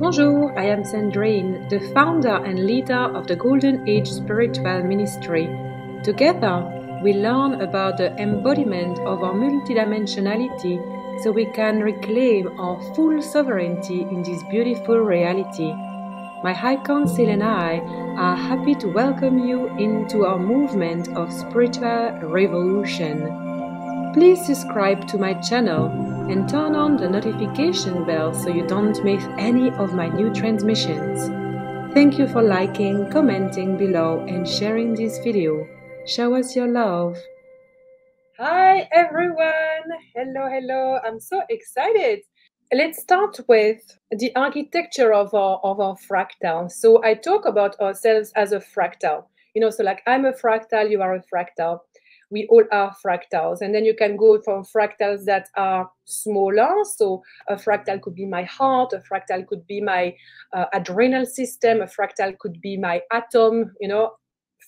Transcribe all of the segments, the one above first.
Bonjour, I am Sandrine, the founder and leader of the Golden Age Spiritual Ministry. Together, we learn about the embodiment of our multidimensionality so we can reclaim our full sovereignty in this beautiful reality. My High Council and I are happy to welcome you into our movement of spiritual revolution. Please subscribe to my channel and turn on the notification bell so you don't miss any of my new transmissions. Thank you for liking, commenting below and sharing this video. Show us your love. Hi everyone! Hello, I'm so excited. Let's start with the architecture of our fractal. So I talk about ourselves as a fractal. So like I'm a fractal, you are a fractal. We all are fractals. And then you can go from fractals that are smaller. So a fractal could be my heart, a fractal could be my adrenal system, a fractal could be my atom,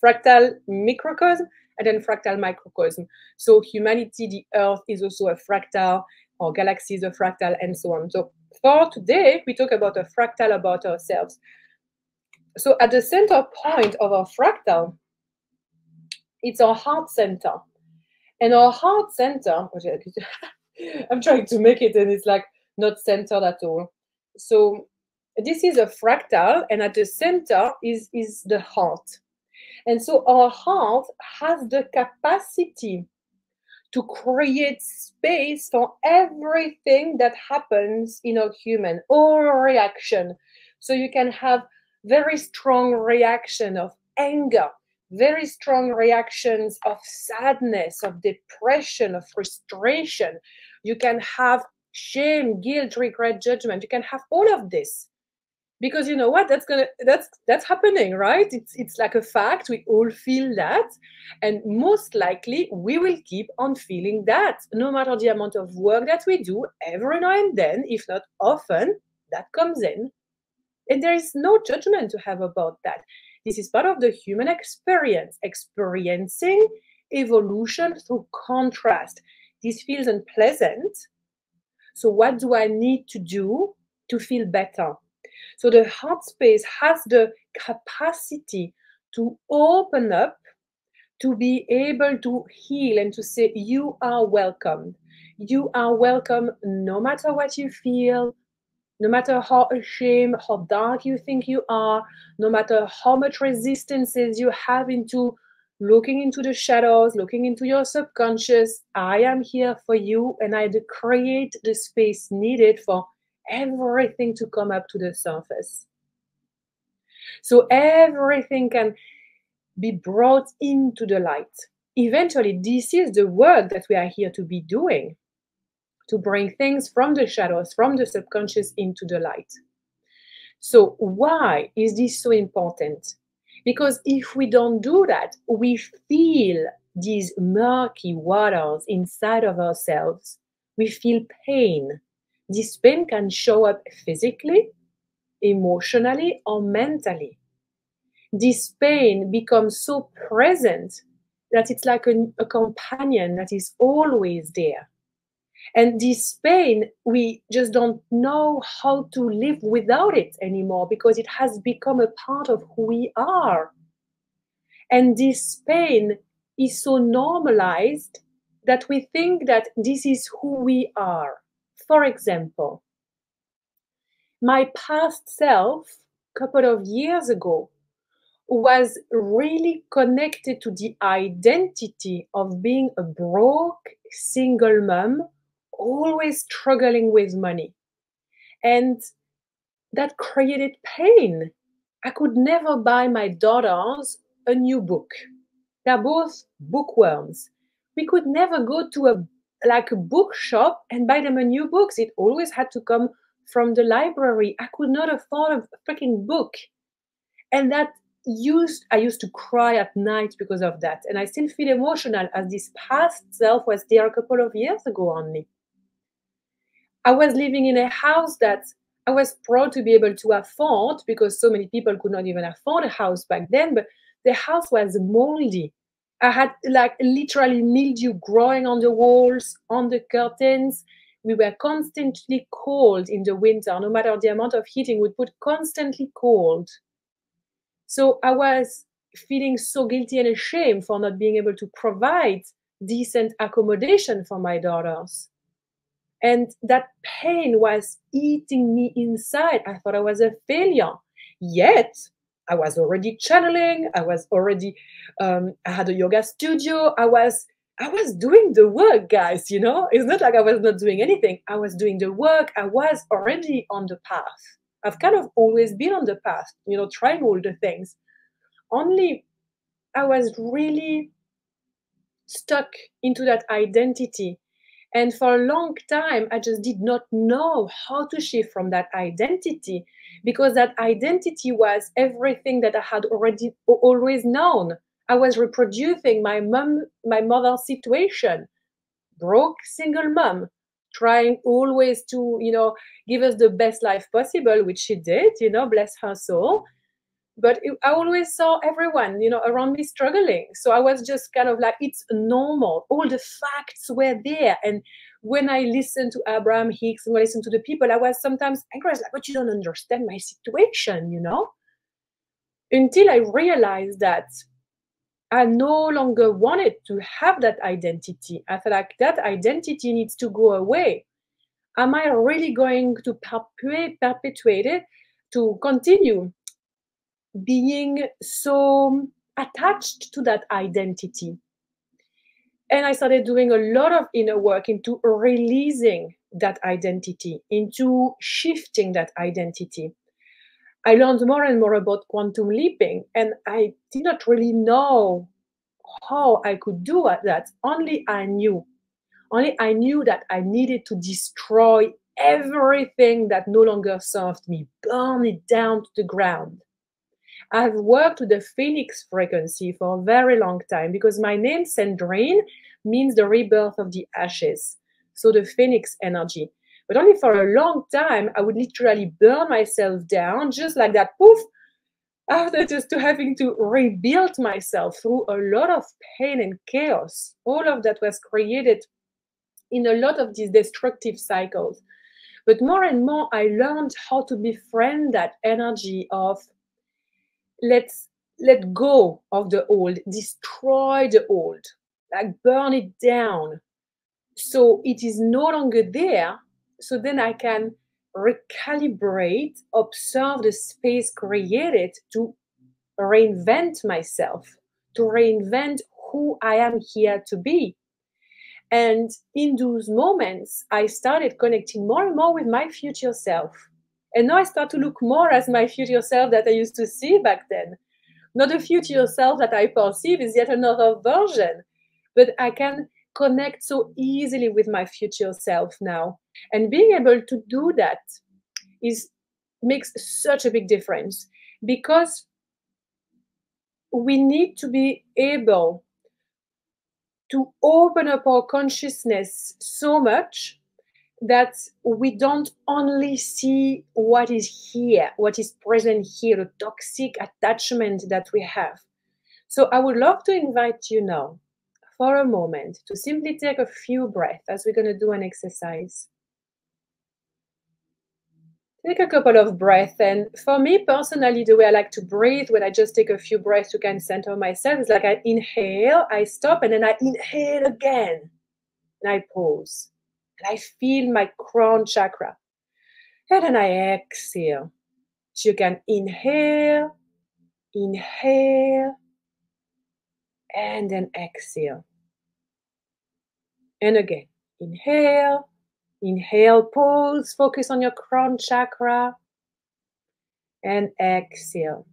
fractal microcosm, and then fractal microcosm. So humanity, the earth is also a fractal, our galaxy is a fractal, and so on. So for today, we talk about a fractal about ourselves. So at the center point of our fractal, it's our heart center. And our heart center, I'm trying to make it and it's like not centered at all. So this is a fractal and at the center is the heart. And so our heart has the capacity to create space for everything that happens in a human or reaction. So you can have very strong reaction of anger, very strong reactions of sadness, of depression, of frustration. You can have shame, guilt, regret, judgment. You can have all of this. Because you know what, that's happening, right? It's like a fact. We all feel that, and most likely we will keep on feeling that, no matter the amount of work that we do. Every now and then, if not often, that comes in, and there is no judgment to have about that. This is part of the human experience, experiencing evolution through contrast. This feels unpleasant. So what do I need to do to feel better? So the heart space has the capacity to open up, to be able to heal and to say, you are welcome. You are welcome no matter what you feel, no matter how ashamed, how dark you think you are, no matter how much resistances you have into looking into the shadows, looking into your subconscious. I am here for you, and I create the space needed for everything to come up to the surface. So everything can be brought into the light. Eventually, this is the work that we are here to be doing, to bring things from the shadows, from the subconscious into the light. So why is this so important? Because if we don't do that, we feel these murky waters inside of ourselves. We feel pain. This pain can show up physically, emotionally, or mentally. This pain becomes so present that it's like a companion that is always there. And this pain, we just don't know how to live without it anymore because it has become a part of who we are. And this pain is so normalized that we think that this is who we are. For example, my past self, a couple of years ago, was really connected to the identity of being a broke single mom, always struggling with money. And that created pain. I could never buy my daughters a new book. They're both bookworms. We could never go to a bookshop and buy them a new book. It always had to come from the library. I could not afford a freaking book. And I used to cry at night because of that. And I still feel emotional as this past self was there a couple of years ago only. I was living in a house that I was proud to be able to afford because so many people could not even afford a house back then, but the house was moldy. I had literally mildew growing on the walls, on the curtains. we were constantly cold in the winter. No matter the amount of heating, we put constantly cold. So I was feeling so guilty and ashamed for not being able to provide decent accommodation for my daughters. And that pain was eating me inside. I thought I was a failure. Yet I was already channeling. I was already, I had a yoga studio. I was doing the work, guys, you know? It's not like I was not doing anything. I was doing the work. I was already on the path. I've kind of always been on the path, you know, trying all the things. Only I was really stuck into that identity. And for a long time, I just did not know how to shift from that identity, because that identity was everything that I had already always known. I was reproducing my mother's situation, broke single mom, trying always to, you know, give us the best life possible, which she did, you know, bless her soul. But I always saw everyone, you know, around me struggling. So I was just kind of like, it's normal. All the facts were there. And when I listened to Abraham Hicks and when I listened to the people, I was sometimes angry. I was like, but you don't understand my situation, you know? Until I realized that I no longer wanted to have that identity. I felt like that identity needs to go away. Am I really going to perpetuate it, to continue being so attached to that identity? And I started doing a lot of inner work into releasing that identity, into shifting that identity. I learned more and more about quantum leaping, and I did not really know how I could do that. Only I knew that I needed to destroy everything that no longer served me, burn it down to the ground. I've worked with the Phoenix frequency for a very long time because my name, Sandrine, means the rebirth of the ashes. So the Phoenix energy. But only for a long time, I would literally burn myself down just like that, poof, after just having to rebuild myself through a lot of pain and chaos. All of that was created in a lot of these destructive cycles. But more and more, I learned how to befriend that energy of let go of the old, destroy the old, like burn it down. So it is no longer there. So then I can recalibrate, observe the space created to reinvent myself, to reinvent who I am here to be. And in those moments, I started connecting more and more with my future self. And now I start to look more as my future self that I used to see back then. Not the future self that I perceive is yet another version, but I can connect so easily with my future self now. And being able to do that makes such a big difference, because we need to be able to open up our consciousness so much that we don't only see what is here, what is present here, the toxic attachment that we have. So I would love to invite you now for a moment to simply take a few breaths as we're going to do an exercise. Take a couple of breaths. And for me personally, the way I like to breathe when I just take a few breaths to kind of center myself is like I inhale, I stop, and then I inhale again. And I pause. And I feel my crown chakra. And then I exhale. So you can inhale, inhale, and then exhale. And again, inhale, inhale, pause, focus on your crown chakra, and exhale.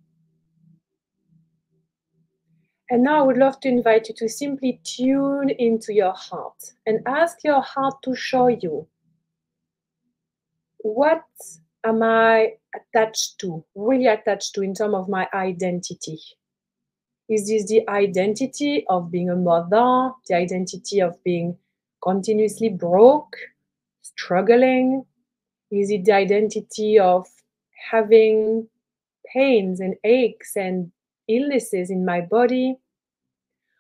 And now I would love to invite you to simply tune into your heart and ask your heart to show you, what am I attached to, really attached to in terms of my identity? Is this the identity of being a mother, the identity of being continuously broke, struggling? Is it the identity of having pains and aches and illnesses in my body?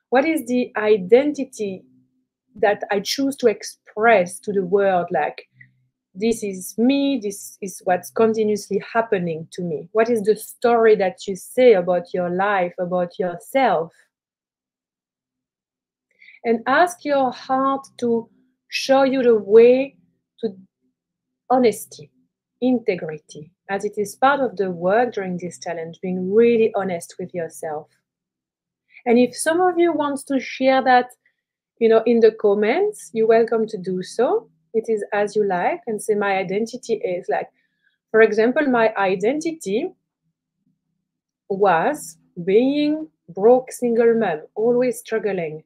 What is the identity that I choose to express to the world, like, this is me, this is what's continuously happening to me. What is the story that you say about your life, about yourself? And ask your heart to show you the way to honesty, integrity, as it is part of the work during this challenge, being really honest with yourself. And if some of you want to share that, in the comments, you're welcome to do so. It is as you like, and say my identity is like, for example, my identity was being broke single mom, always struggling,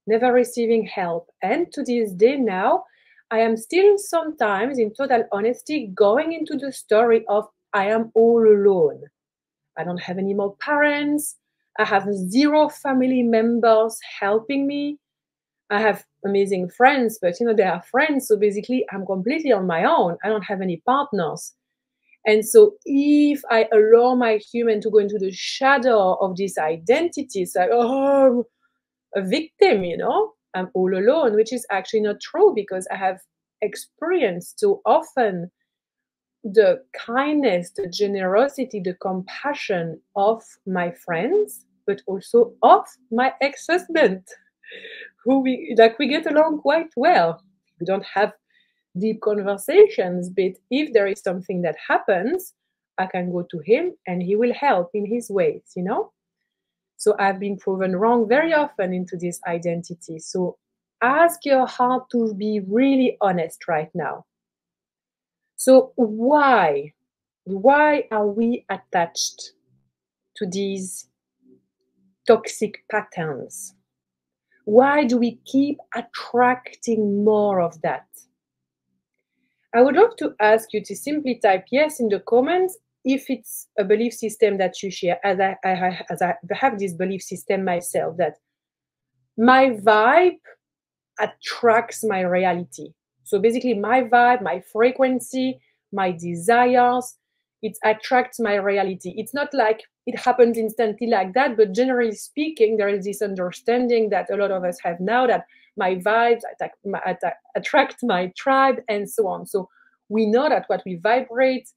never receiving help. And to this day now, I am still sometimes, in total honesty, going into the story of I am all alone. I don't have any more parents. I have 0 family members helping me. I have amazing friends, but they are friends. So basically, I'm completely on my own. I don't have any partners. And so if I allow my human to go into the shadow of this identity, it's like, oh, I'm a victim, I'm all alone, which is actually not true, because I have experienced so often the kindness, the generosity, the compassion of my friends, but also of my ex-husband, who we get along quite well. We don't have deep conversations, but if there is something that happens, I can go to him and he will help in his ways, So I've been proven wrong very often into this identity. So ask your heart to be really honest right now. So why are we attached to these toxic patterns? Why do we keep attracting more of that? I would love to ask you to simply type yes in the comments if it's a belief system that you share, as I have this belief system myself, that my vibe attracts my reality. So basically my vibe, my frequency, my desires, it attracts my reality. It's not like it happens instantly like that, but generally speaking, there is this understanding that a lot of us have now, that my vibes attract my tribe and so on. So we know that what we vibrate,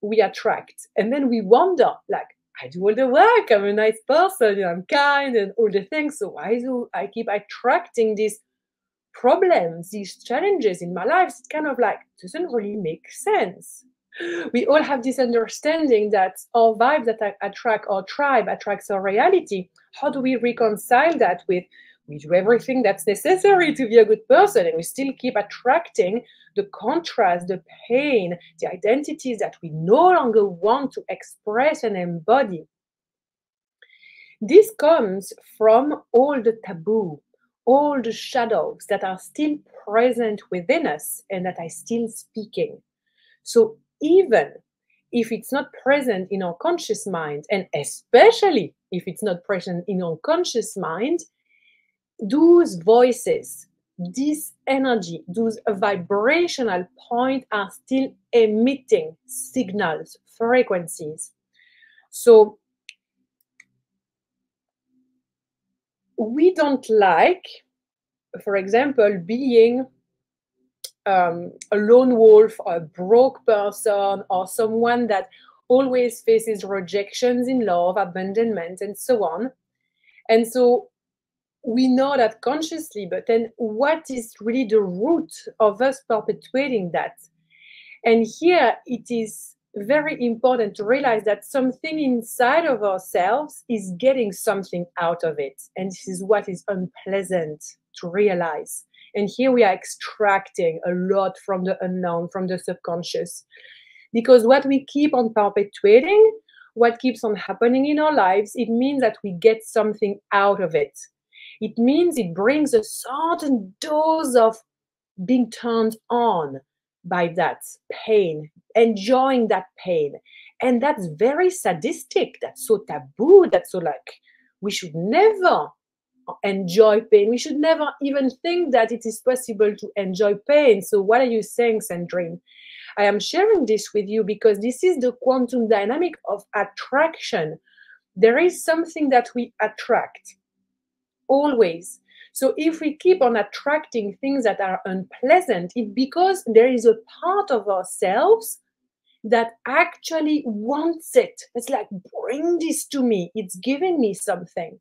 we attract. And then we wonder, like, I do all the work, I'm a nice person, I'm kind and all the things. So why do I keep attracting these problems, these challenges in my life? It's kind of like, doesn't really make sense. We all have this understanding that our vibe that attract our tribe attracts our reality. How do we reconcile that with we do everything that's necessary to be a good person, and we still keep attracting the contrast, the pain, the identities that we no longer want to express and embody? This comes from all the taboo, all the shadows that are still present within us and that are still speaking. So even if it's not present in our conscious mind, and especially if it's not present in our conscious mind, those voices, this energy, those vibrational points are still emitting signals, frequencies. So we don't like, for example, being a lone wolf or a broke person or someone that always faces rejections in love, abandonment, and so on. And so we know that consciously, but then what is really the root of us perpetuating that? And here it is very important to realize that something inside of ourselves is getting something out of it. And this is what is unpleasant to realize. And here we are extracting a lot from the unknown, from the subconscious. Because what we keep on perpetuating, what keeps on happening in our lives, it means that we get something out of it. It means it brings a certain dose of being turned on by that pain, enjoying that pain. And that's very sadistic. That's so taboo. That's so like, we should never enjoy pain. We should never even think that it is possible to enjoy pain. So what are you saying, Sandrine? I am sharing this with you because this is the quantum dynamic of attraction. There is something that we attract always. So if we keep on attracting things that are unpleasant, it's because there is a part of ourselves that actually wants it. It's like, bring this to me. It's giving me something.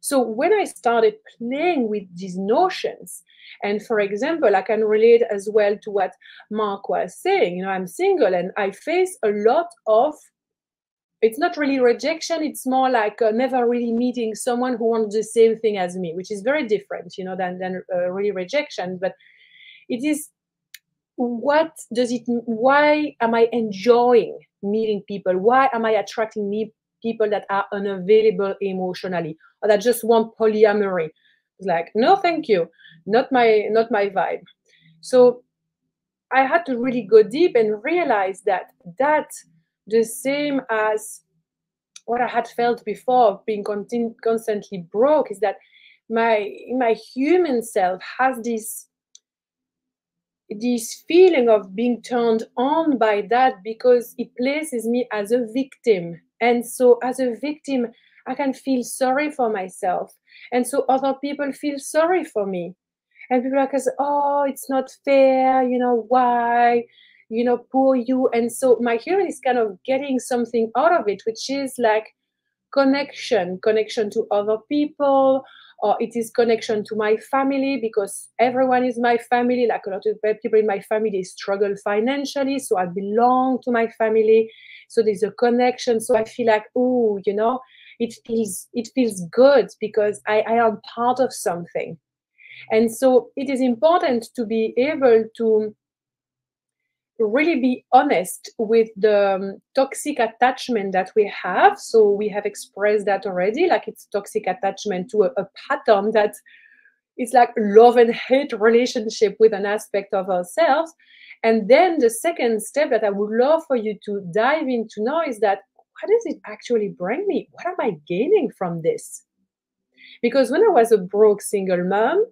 So when I started playing with these notions, and for example, I can relate as well to what Mark was saying, you know, I'm single and I face a lot of, it's not really rejection, it's more like never really meeting someone who wants the same thing as me, which is very different, you know, than really rejection. But it is, what does it, why am I enjoying meeting people? Why am I attracting people that are unavailable emotionally, or that just want polyamory? It's like, no, thank you, not my vibe. So I had to really go deep and realize that the same as what I had felt before, being constantly broke, is that my human self has this feeling of being turned on by that, because it places me as a victim. And so as a victim, I can feel sorry for myself. And so other people feel sorry for me. And people are like, oh, it's not fair, you know, why? You know, poor you. And so my human is kind of getting something out of it, which is like connection to other people, or it is connection to my family, because everyone is my family. Like a lot of people in my family struggle financially, so I belong to my family. So there's a connection. So I feel like, oh, you know, it feels good because I am part of something. And so it is important to be able to really be honest with the toxic attachment that we have. So we have expressed that already, like it's toxic attachment to a pattern that is like love and hate relationship with an aspect of ourselves. And then the second step that I would love for you to dive into now is that, what does it actually bring me? What am I gaining from this? Because when I was a broke single mom,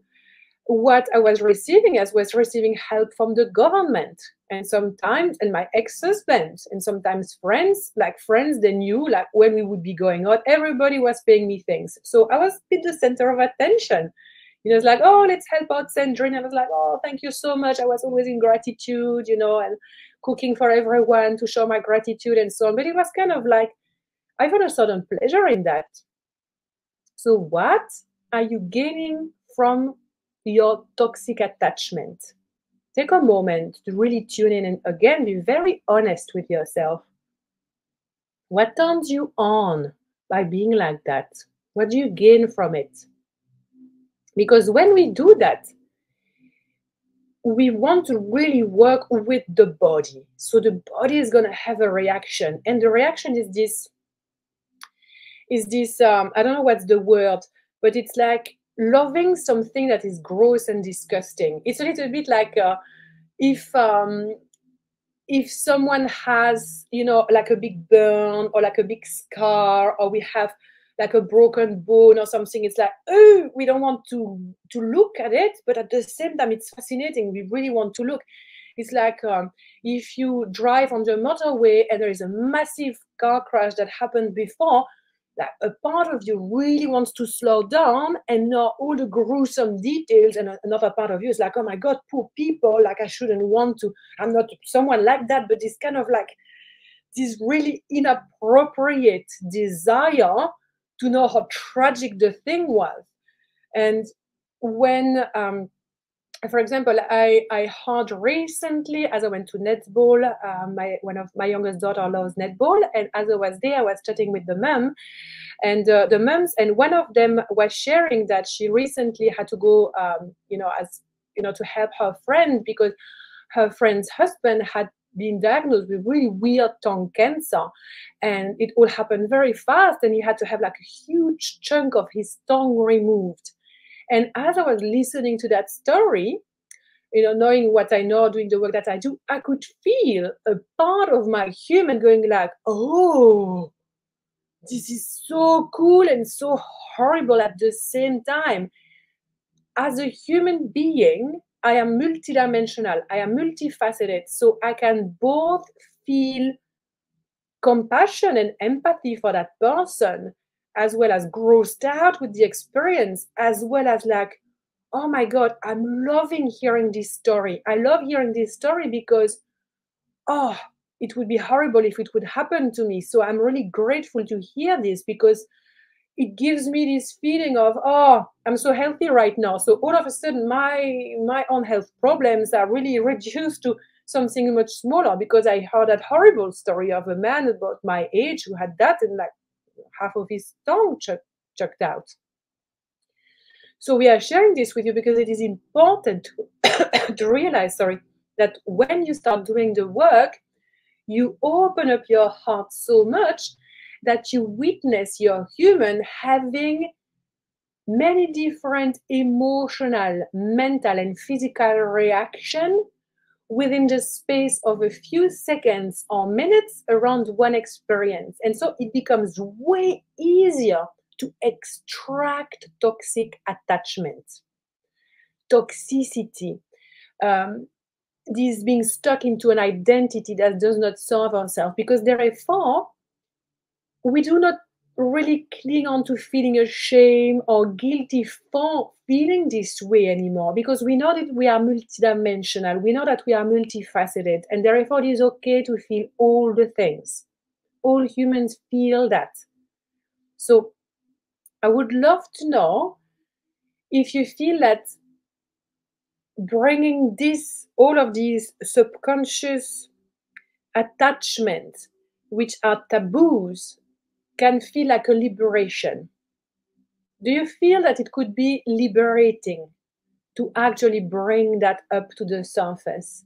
what I was receiving was receiving help from the government, and sometimes, and my ex-husband, and sometimes friends, they knew, like when we would be going out, everybody was paying me things. So I was in the center of attention. You know, it's like, oh, let's help out Sandrine. I was like, oh, thank you so much. I was always in gratitude, you know, and cooking for everyone to show my gratitude and so on. But it was kind of like, I found a certain pleasure in that. So what are you gaining from your toxic attachment? Take a moment to really tune in and again be very honest with yourself. What turns you on by being like that? What do you gain from it? Because when we do that, we want to really work with the body. So the body is going to have a reaction, and the reaction is this I don't know what's the word, but it's like loving something that is gross and disgusting. It's a little bit like if someone has, you know, like a big burn or like a big scar, or we have like a broken bone or something, it's like, oh, we don't want to look at it, but at the same time it's fascinating, we really want to look. It's like if you drive on the motorway and there is a massive car crash that happened before, like a part of you really wants to slow down and know all the gruesome details, and another part of you is like, oh my God, poor people, like I shouldn't want to, I'm not someone like that. But it's kind of like this really inappropriate desire to know how tragic the thing was. And when for example, I heard recently, as I went to netball, one of my youngest daughter loves netball, and as I was there, I was chatting with the mom, and the moms, and one of them was sharing that she recently had to go, to help her friend, because her friend's husband had been diagnosed with really weird tongue cancer, and it all happened very fast, and he had to have like a huge chunk of his tongue removed. And as I was listening to that story, you know, knowing what I know, doing the work that I do, I could feel a part of my human going like, oh, this is so cool and so horrible at the same time. As a human being, I am multidimensional, I am multifaceted, so I can both feel compassion and empathy for that person, as well as grossed out with the experience, as well as like, oh my God, I'm loving hearing this story. I love hearing this story because, oh, it would be horrible if it would happen to me. So I'm really grateful to hear this because it gives me this feeling of, oh, I'm so healthy right now. So all of a sudden, my own health problems are really reduced to something much smaller because I heard that horrible story of a man about my age who had that and like half of his tongue chucked out. So we are sharing this with you because it is important to realize, that when you start doing the work, you open up your heart so much that you witness your human having many different emotional, mental, and physical reaction within the space of a few seconds or minutes around one experience. And so it becomes way easier to extract toxic attachment, toxicity, this being stuck into an identity that does not serve ourselves, because therefore we do not really cling on to feeling ashamed or guilty for feeling this way anymore, because we know that we are multidimensional, we know that we are multifaceted, and therefore it is okay to feel all the things. All humans feel that. So I would love to know if you feel that bringing all of these subconscious attachments, which are taboos, can feel like a liberation. Do you feel that it could be liberating to actually bring that up to the surface?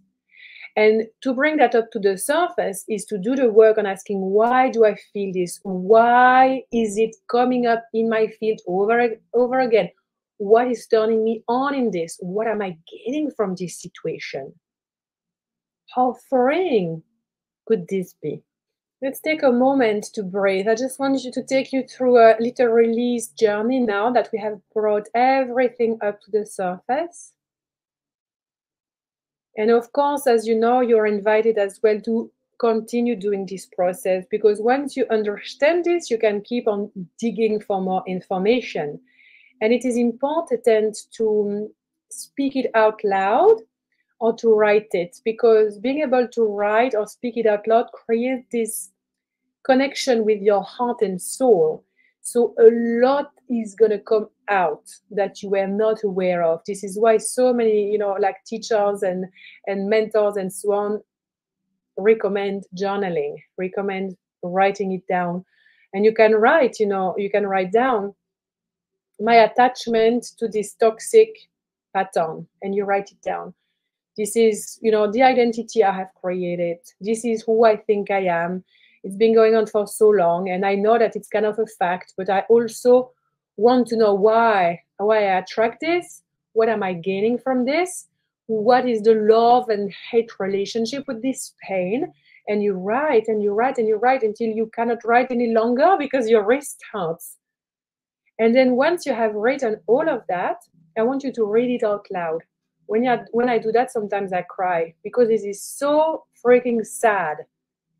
And to bring that up to the surface is to do the work on asking, why do I feel this? Why is it coming up in my field over again? What is turning me on in this? What am I getting from this situation? How freeing could this be? Let's take a moment to breathe. I just want you to take you through a little release journey now that we have brought everything up to the surface. And of course, as you know, you're invited as well to continue doing this process, because once you understand this, you can keep on digging for more information. And it is important to speak it out loud or to write it, because being able to write or speak it out loud creates this connection with your heart and soul. So a lot is going to come out that you were not aware of. This is why so many, like teachers and mentors and so on recommend journaling, recommend writing it down. And you can write, you can write down my attachment to this toxic pattern, and you write it down. This is, the identity I have created. This is who I think I am. It's been going on for so long, and I know that it's kind of a fact, but I also want to know why I attract this. What am I gaining from this? What is the love and hate relationship with this pain? And you write and you write and you write until you cannot write any longer because your wrist hurts. And then once you have written all of that, I want you to read it out loud. When I do that, sometimes I cry because it is so freaking sad.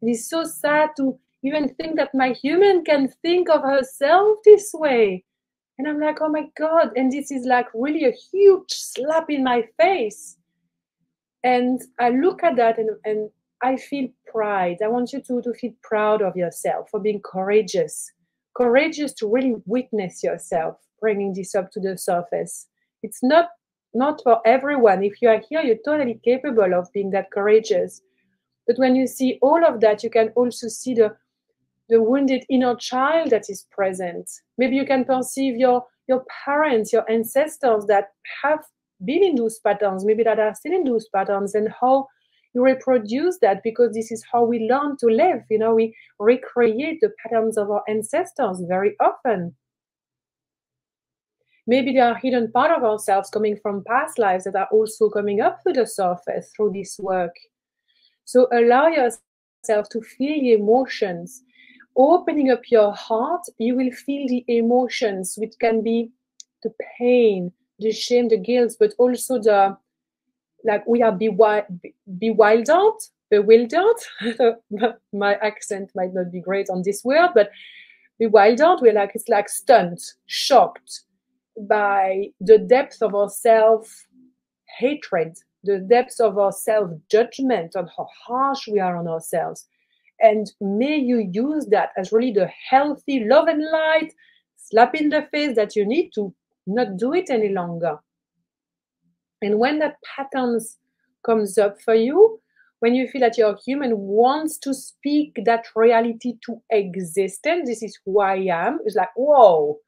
It is so sad to even think that my human can think of herself this way. And I'm like, oh my God. And this is like really a huge slap in my face. And I look at that and I feel pride. I want you to feel proud of yourself for being courageous to really witness yourself, bringing this up to the surface. It's not for everyone. If you are here, you're totally capable of being that courageous. But when you see all of that, you can also see the wounded inner child that is present. Maybe you can perceive your parents, your ancestors that have been in those patterns, maybe that are still in those patterns, and how you reproduce that, because this is how we learn to live. We recreate the patterns of our ancestors very often. Maybe there are hidden parts of ourselves coming from past lives that are also coming up to the surface through this work. So allow yourself to feel the emotions. Opening up your heart, you will feel the emotions, which can be the pain, the shame, the guilt, but also we are bewildered. My accent might not be great on this word, but bewildered, it's like stunned, shocked. by the depth of our self-hatred, the depth of our self-judgment, on how harsh we are on ourselves. And may you use that as really the healthy love and light slap in the face that you need to not do it any longer. And when that patterns comes up for you, when you feel that your human wants to speak that reality to existence, this is who I am, it's like, whoa,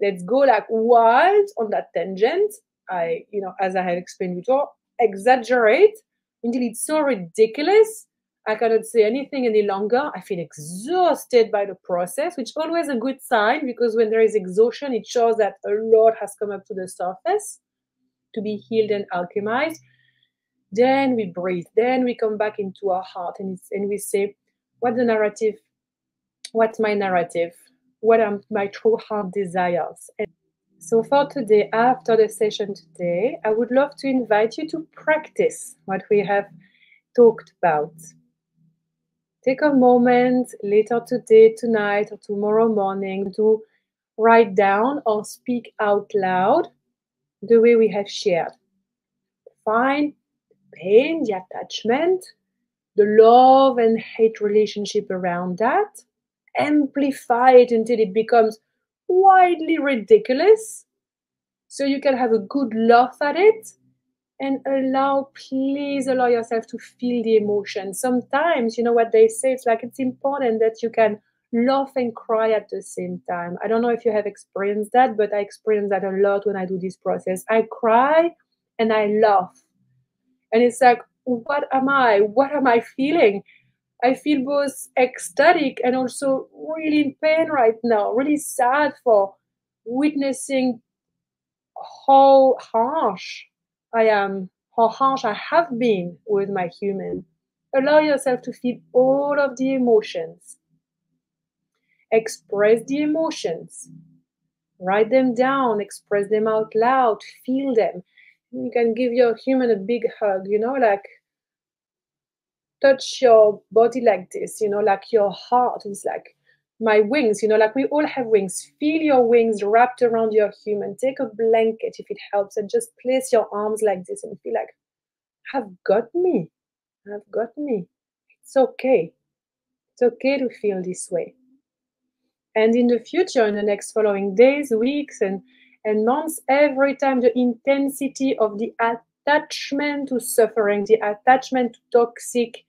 let's go like wild on that tangent. As I have explained before, exaggerate until it's so ridiculous. I cannot say anything any longer. I feel exhausted by the process, which is always a good sign, because when there is exhaustion, it shows that a lot has come up to the surface to be healed and alchemized. Then we breathe. Then we come back into our heart, and we say, what's the narrative? What's my narrative? What are my true heart desires? And so for today, after the session today, I would love to invite you to practice what we have talked about. Take a moment later today, tonight, or tomorrow morning to write down or speak out loud the way we have shared. Find the pain, the attachment, the love and hate relationship around that. Amplify it until it becomes widely ridiculous, so you can have a good laugh at it, and please allow yourself to feel the emotion. Sometimes, you know what they say, it's like it's important that you can laugh and cry at the same time. I don't know if you have experienced that, but I experience that a lot when I do this process. I cry and I laugh. And it's like, what am I feeling? I feel both ecstatic and also really in pain right now, really sad for witnessing how harsh I am, how harsh I have been with my human. Allow yourself to feel all of the emotions. Express the emotions. Write them down, express them out loud, feel them. You can give your human a big hug, like touch your body like this, like your heart is like my wings, like we all have wings. Feel your wings wrapped around your human. Take a blanket if it helps, and just place your arms like this and feel like, have got me. Have got me. It's okay. It's okay to feel this way. And in the future, in the next following days, weeks, and months, every time the intensity of the attachment to suffering, the attachment to toxic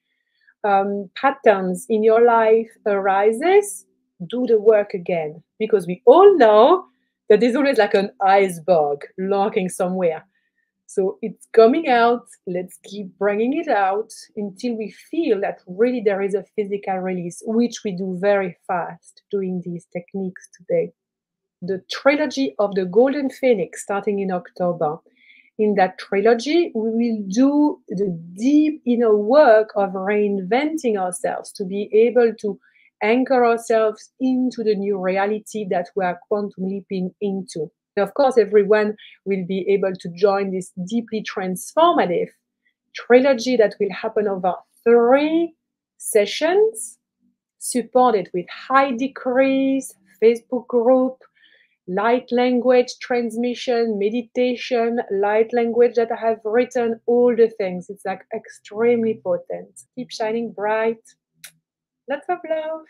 patterns in your life arises, do the work again. Because we all know that there's always like an iceberg lurking somewhere. So it's coming out. Let's keep bringing it out until we feel that really there is a physical release, which we do very fast doing these techniques today. The trilogy of the Golden Phoenix starting in October. In that trilogy, we will do the deep inner work of reinventing ourselves to be able to anchor ourselves into the new reality that we are quantum leaping into. Of course, everyone will be able to join this deeply transformative trilogy that will happen over 3 sessions, supported with high degrees, Facebook group, light language transmission, meditation, light language that I have written, all the things. It's like extremely potent. Keep shining bright. Lots of love.